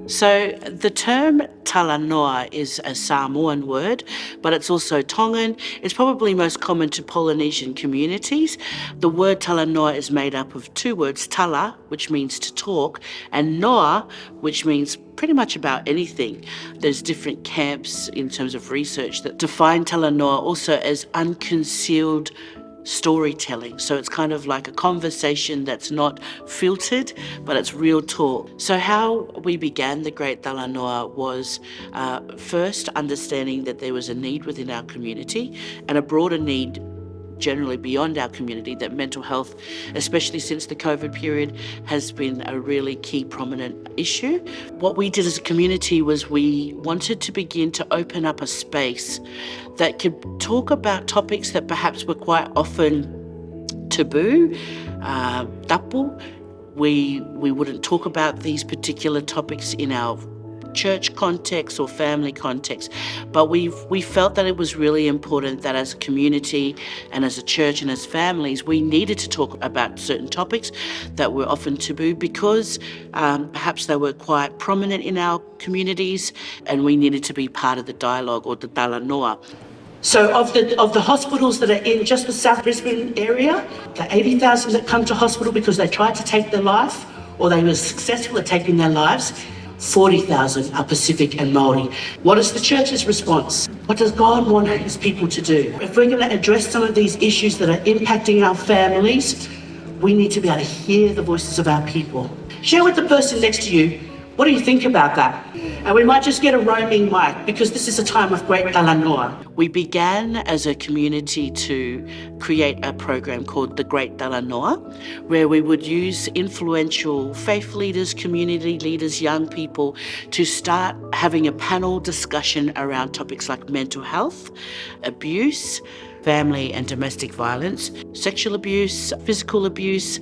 So the term Talanoa is a Samoan word, but it's also Tongan. It's probably most common to Polynesian communities. The word Talanoa is made up of two words, tala, which means to talk, and noa, which means pretty much about anything. There's different camps in terms of research that define Talanoa also as unconcealed storytelling. So it's kind of like a conversation that's not filtered, but it's real talk. So how we began the Great Talanoa was first understanding that there was a need within our community and a broader need generally beyond our community, that mental health, especially since the COVID period, has been a really key prominent issue. What we did as a community was we wanted to begin to open up a space that could talk about topics that perhaps were quite often taboo, tapu. We wouldn't talk about these particular topics in our church context or family context, but we felt that it was really important that as a community and as a church and as families, we needed to talk about certain topics that were often taboo because perhaps they were quite prominent in our communities, and we needed to be part of the dialogue or the talanoa. So of the hospitals that are in just the South Brisbane area, the 80,000 that come to hospital because they tried to take their life or they were successful at taking their lives, 40,000 are Pacific and Māori. What is the church's response? What does God want his people to do? If we're going to address some of these issues that are impacting our families, we need to be able to hear the voices of our people. Share with the person next to you, what do you think about that? And we might just get a roaming mic because this is a time of great talanoa. We began as a community to create a program called the Great Talanoa, where we would use influential faith leaders, community leaders, young people to start having a panel discussion around topics like mental health, abuse, family and domestic violence, sexual abuse, physical abuse,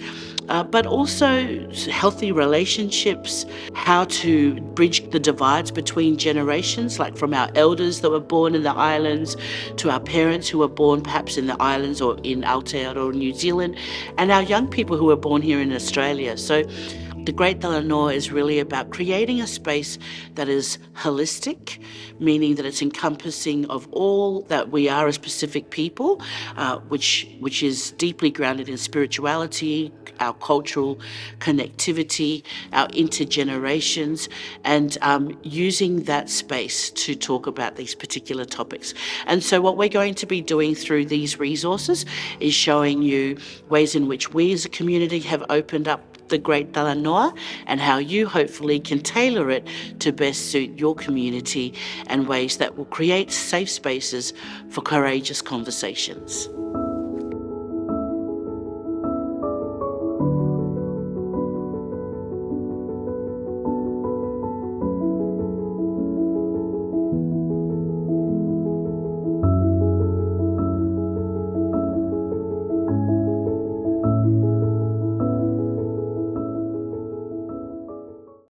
but also healthy relationships, how to bridge the divides between generations, like from our elders that were born in the islands to our parents who were born perhaps in the islands or in Aotearoa, New Zealand, and our young people who were born here in Australia. So the Great Talanoa is really about creating a space that is holistic, meaning that it's encompassing of all that we are as Pacific people, which is deeply grounded in spirituality, our cultural connectivity, our intergenerations, and using that space to talk about these particular topics. And so what we're going to be doing through these resources is showing you ways in which we as a community have opened up the Great Talanoa and how you hopefully can tailor it to best suit your community and ways that will create safe spaces for courageous conversations.